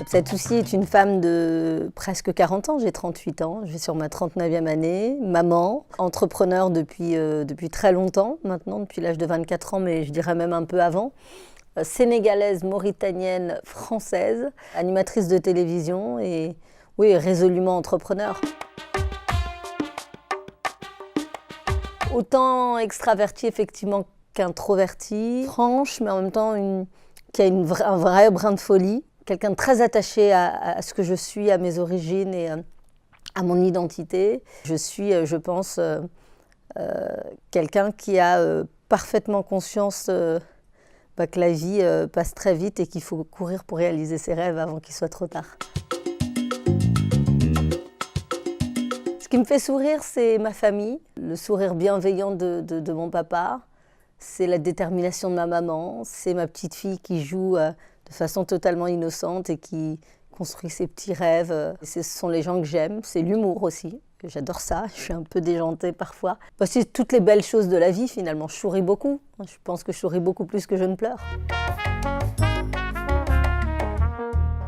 Satoussi est une femme de presque 40 ans, j'ai 38 ans, je vais sur ma 39e année, maman, entrepreneur depuis très longtemps maintenant, depuis l'âge de 24 ans, mais je dirais même un peu avant, sénégalaise, mauritanienne, française, animatrice de télévision et oui, résolument entrepreneur. Autant extravertie effectivement qu'introvertie, franche, mais en même temps qui a un vrai brin de folie. Quelqu'un de très attaché à ce que je suis, à mes origines et à mon identité. Je suis, je pense, quelqu'un qui a parfaitement conscience que la vie passe très vite et qu'il faut courir pour réaliser ses rêves avant qu'il soit trop tard. Ce qui me fait sourire, c'est ma famille, le sourire bienveillant de mon papa, c'est la détermination de ma maman, c'est ma petite fille qui joue de façon totalement innocente et qui construit ses petits rêves. Ce sont les gens que j'aime, c'est l'humour aussi, j'adore ça, je suis un peu déjantée parfois. C'est toutes les belles choses de la vie finalement, je souris beaucoup, je pense que je souris beaucoup plus que je ne pleure.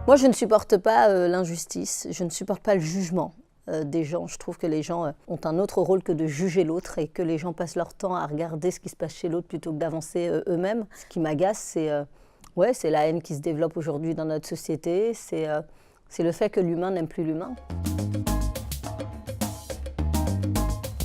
Moi je ne supporte pas l'injustice, je ne supporte pas le jugement des gens. Je trouve que les gens ont un autre rôle que de juger l'autre et que les gens passent leur temps à regarder ce qui se passe chez l'autre plutôt que d'avancer eux-mêmes. Ce qui m'agace, c'est la haine qui se développe aujourd'hui dans notre société, c'est le fait que l'humain n'aime plus l'humain.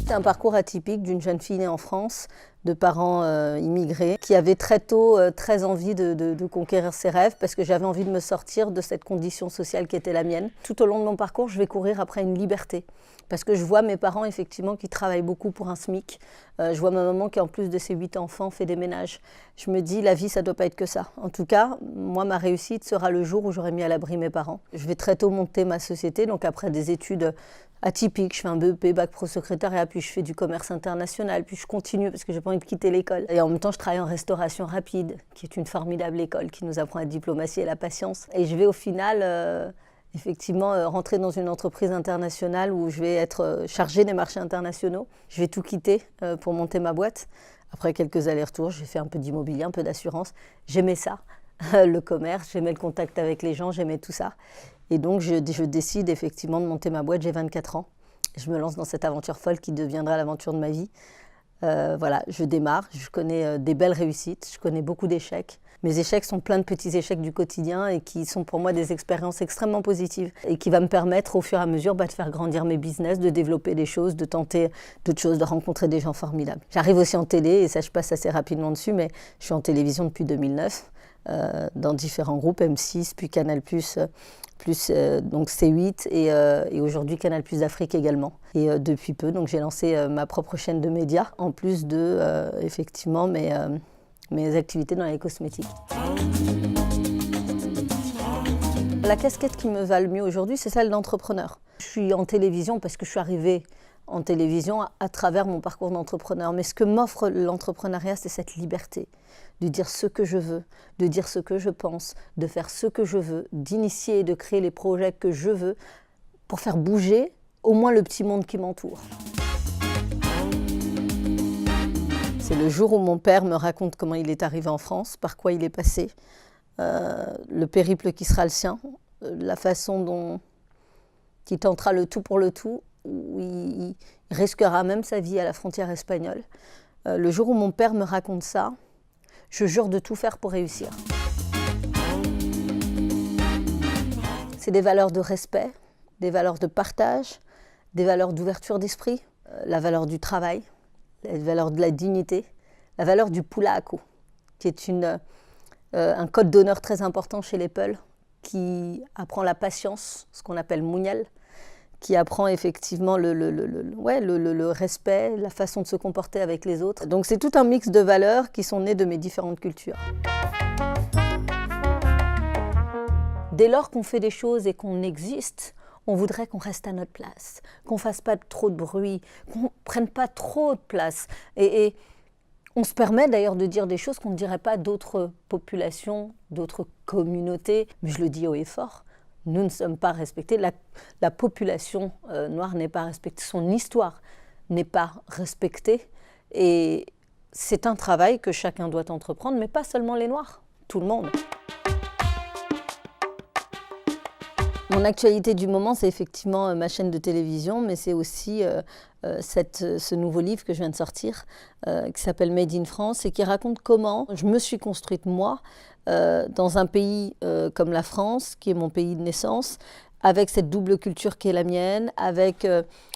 C'est un parcours atypique d'une jeune fille née en France, de parents immigrés, qui avait très tôt très envie de conquérir ses rêves parce que j'avais envie de me sortir de cette condition sociale qui était la mienne. Tout au long de mon parcours, je vais courir après une liberté. Parce que je vois mes parents, effectivement, qui travaillent beaucoup pour un SMIC. Je vois ma maman qui, en plus de ses 8 enfants, fait des ménages. Je me dis, la vie, ça ne doit pas être que ça. En tout cas, moi, ma réussite sera le jour où j'aurai mis à l'abri mes parents. Je vais très tôt monter ma société, donc après des études atypiques, je fais un BEP, bac pro secrétariat, puis je fais du commerce international, puis je continue parce que j'ai pas envie de quitter l'école. Et en même temps, je travaille en restauration rapide, qui est une formidable école qui nous apprend la diplomatie et la patience. Et je vais au final... effectivement, rentrer dans une entreprise internationale où je vais être chargée des marchés internationaux. Je vais tout quitter pour monter ma boîte. Après quelques allers-retours, j'ai fait un peu d'immobilier, un peu d'assurance. J'aimais ça, le commerce, j'aimais le contact avec les gens, j'aimais tout ça. Et donc, je décide effectivement de monter ma boîte, j'ai 24 ans. Je me lance dans cette aventure folle qui deviendra l'aventure de ma vie. Voilà, je démarre, je connais des belles réussites, je connais beaucoup d'échecs. Mes échecs sont plein de petits échecs du quotidien et qui sont pour moi des expériences extrêmement positives et qui va me permettre au fur et à mesure de faire grandir mes business, de développer des choses, de tenter d'autres choses, de rencontrer des gens formidables. J'arrive aussi en télé et ça je passe assez rapidement dessus, mais je suis en télévision depuis 2009 dans différents groupes, M6 puis Canal+, donc C8 et aujourd'hui Canal+ Afrique également. Et depuis peu, donc j'ai lancé ma propre chaîne de médias en plus de effectivement mes activités dans les cosmétiques. La casquette qui me va le mieux aujourd'hui, c'est celle d'entrepreneur. Je suis en télévision parce que je suis arrivée en télévision à travers mon parcours d'entrepreneur. Mais ce que m'offre l'entrepreneuriat, c'est cette liberté de dire ce que je veux, de dire ce que je pense, de faire ce que je veux, d'initier et de créer les projets que je veux pour faire bouger au moins le petit monde qui m'entoure. C'est le jour où mon père me raconte comment il est arrivé en France, par quoi il est passé, le périple qui sera le sien, la façon dont il tentera le tout pour le tout, où il risquera même sa vie à la frontière espagnole. Le jour où mon père me raconte ça, je jure de tout faire pour réussir. C'est des valeurs de respect, des valeurs de partage, des valeurs d'ouverture d'esprit, la valeur du travail, la valeur de la dignité, la valeur du pulako, qui est un code d'honneur très important chez les Peuls, qui apprend la patience, ce qu'on appelle muñal, qui apprend effectivement le respect, la façon de se comporter avec les autres. Donc c'est tout un mix de valeurs qui sont nées de mes différentes cultures. Dès lors qu'on fait des choses et qu'on existe, on voudrait qu'on reste à notre place, qu'on ne fasse pas trop de bruit, qu'on ne prenne pas trop de place. Et on se permet d'ailleurs de dire des choses qu'on ne dirait pas d'autres populations, d'autres communautés. Mais je le dis haut et fort, nous ne sommes pas respectés, la population noire n'est pas respectée, son histoire n'est pas respectée. Et c'est un travail que chacun doit entreprendre, mais pas seulement les Noirs, tout le monde. Mon actualité du moment, c'est effectivement ma chaîne de télévision, mais c'est aussi ce nouveau livre que je viens de sortir, qui s'appelle Made in France, et qui raconte comment je me suis construite, moi, dans un pays comme la France, qui est mon pays de naissance, avec cette double culture qui est la mienne, avec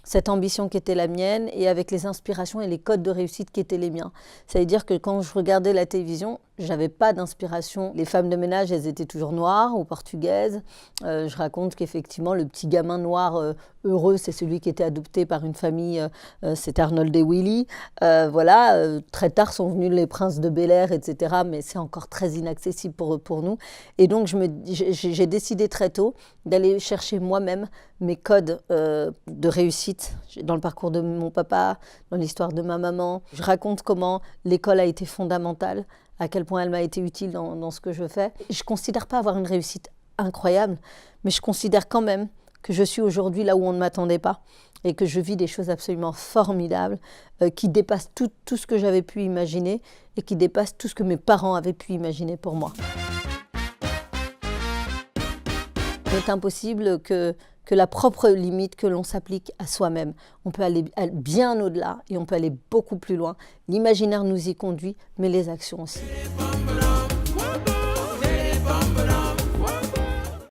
cette ambition qui était la mienne, et avec les inspirations et les codes de réussite qui étaient les miens. Ça veut dire que quand je regardais la télévision, j'avais pas d'inspiration. Les femmes de ménage, elles étaient toujours noires ou portugaises. Je raconte qu'effectivement, le petit gamin noir heureux, c'est celui qui était adopté par une famille, c'est Arnold et Willy. Très tard sont venus les princes de Bel-Air, etc. Mais c'est encore très inaccessible pour nous. Et donc, j'ai décidé très tôt d'aller chercher moi-même mes codes de réussite dans le parcours de mon papa, dans l'histoire de ma maman. Je raconte comment l'école a été fondamentale, à quel point elle m'a été utile dans ce que je fais. Je ne considère pas avoir une réussite incroyable, mais je considère quand même que je suis aujourd'hui là où on ne m'attendait pas et que je vis des choses absolument formidables qui dépassent tout ce que j'avais pu imaginer et qui dépassent tout ce que mes parents avaient pu imaginer pour moi. Il est impossible que la propre limite que l'on s'applique à soi-même. On peut aller bien au-delà et on peut aller beaucoup plus loin. L'imaginaire nous y conduit, mais les actions aussi.